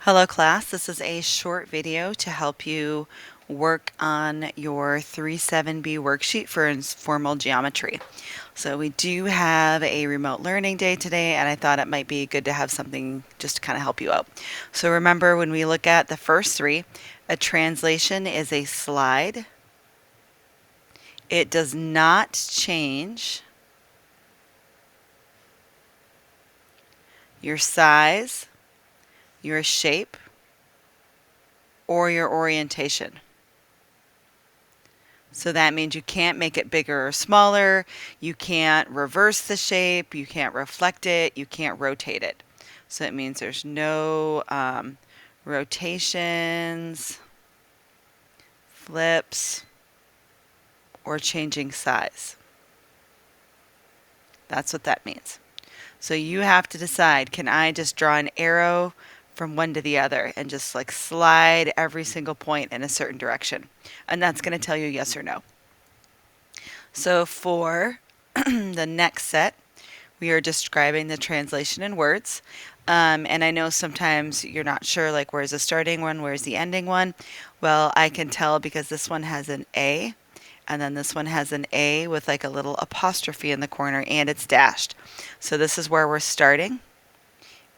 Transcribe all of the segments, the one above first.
Hello class, this is a short video to help you work on your 3-7B worksheet for informal geometry. So we do have a remote learning day today, and I thought it might be good to have something just to kind of help you out. So remember, when we look at the first three, a translation is a slide. It does not change your size, your shape, or your orientation. So that means you can't make it bigger or smaller, you can't reverse the shape, you can't reflect it, you can't rotate it. So it means there's no rotations, flips, or changing size. That's what that means. So you have to decide, can I just draw an arrow from one to the other and just like slide every single point in a certain direction? And that's going to tell you yes or no. So for the next set, we are describing the translation in words. And I know sometimes you're not sure, like, where's the starting one, where's the ending one? Well, I can tell because this one has an A, and then this one has an A with like a little apostrophe in the corner, and it's dashed. So this is where we're starting,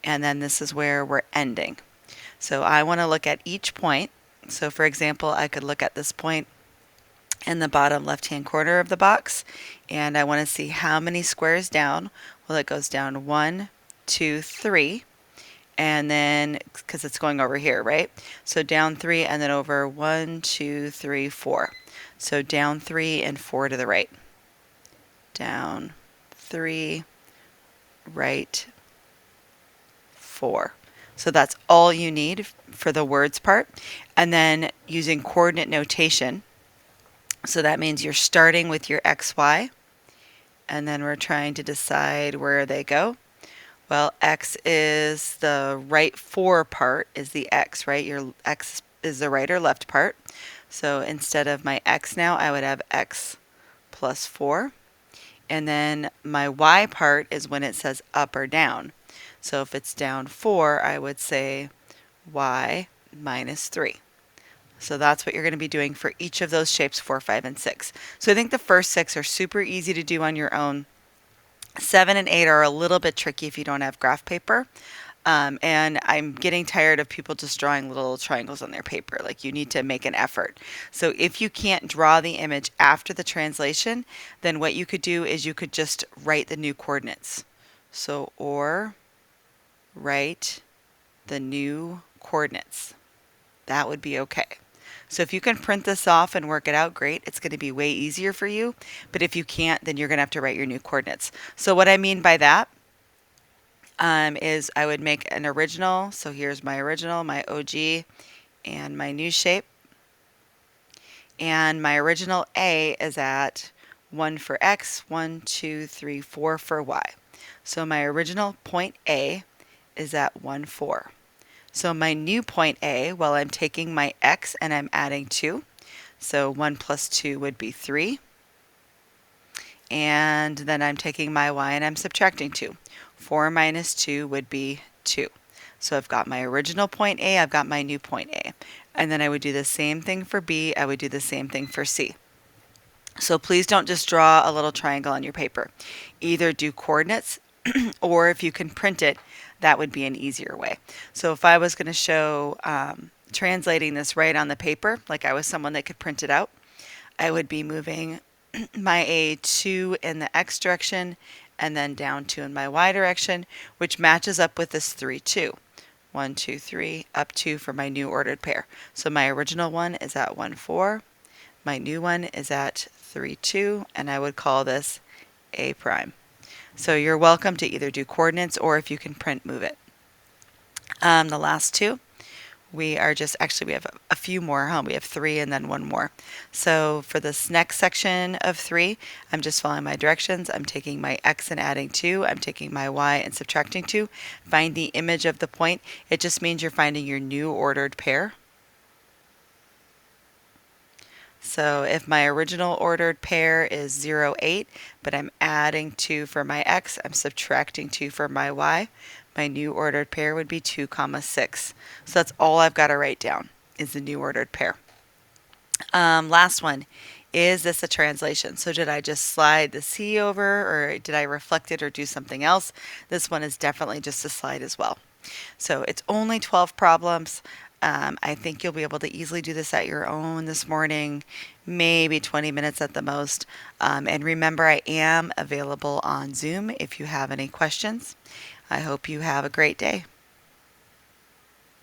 and then this is where we're ending. So I want to look at each point. So for example, I could look at this point in the bottom left-hand corner of the box, and I want to see how many squares down. Well, it goes down 1, 2, 3, and then because it's going over here, right? So down 3 and then over 1, 2, 3, 4. So down 3 and 4 to the right. Down 3, right 4. So that's all you need for the words part. And then using coordinate notation. So that means you're starting with your XY, and then we're trying to decide where they go. Well, X is the right 4 part is the X, right? Your X is the right or left part. So instead of my X now, I would have X plus 4. And then my Y part is when it says up or down. So if it's down 4, I would say Y minus 3. So that's what you're going to be doing for each of those shapes, 4, 5, and 6. So I think the first 6 are super easy to do on your own. 7 and 8 are a little bit tricky if you don't have graph paper. And I'm getting tired of people just drawing little triangles on their paper. Like, you need to make an effort. So if you can't draw the image after the translation, then what you could do is you could just write the new coordinates. So, or write the new coordinates. That would be okay. So if you can print this off and work it out, great. It's going to be way easier for you. But if you can't, then you're going to have to write your new coordinates. So what I mean by that is I would make an original. So here's my original, my OG, and my new shape. And my original A is at 1 for X, 1, 2, 3, 4 for Y. So my original point A is at 1, 4. So my new point A, well, I'm taking my X and I'm adding 2. So 1 plus 2 would be 3. And then I'm taking my Y and I'm subtracting 2. 4 minus 2 would be 2. So I've got my original point A, I've got my new point A. And then I would do the same thing for B, I would do the same thing for C. So please don't just draw a little triangle on your paper. Either do coordinates, or if you can print it, that would be an easier way. So if I was going to show translating this right on the paper, like I was someone that could print it out, I would be moving my A 2 in the X direction and then down 2 in my Y direction, which matches up with this 3, 2. 1, 2, 3, up 2 for my new ordered pair. So my original one is at 1, 4. My new one is at 3, 2, and I would call this A prime. So you're welcome to either do coordinates, or if you can print, move it. The last two, we are just, actually we have a few more, huh? We have 3 and then 1 more. So for this next section of 3, I'm just following my directions. I'm taking my X and adding 2. I'm taking my Y and subtracting 2. Find the image of the point. It just means you're finding your new ordered pair. So if my original ordered pair is 0, 8, but I'm adding 2 for my X, I'm subtracting 2 for my Y, My new ordered pair would be 2 comma 6. So that's all I've got to write down is the new ordered pair. Last one. Is this a translation? So did I just slide the C over, or did I reflect it or do something else? This one is definitely just a slide as well. So it's only 12 problems. I think you'll be able to easily do this at your own this morning, maybe 20 minutes at the most. And remember, I am available on Zoom if you have any questions. I hope you have a great day.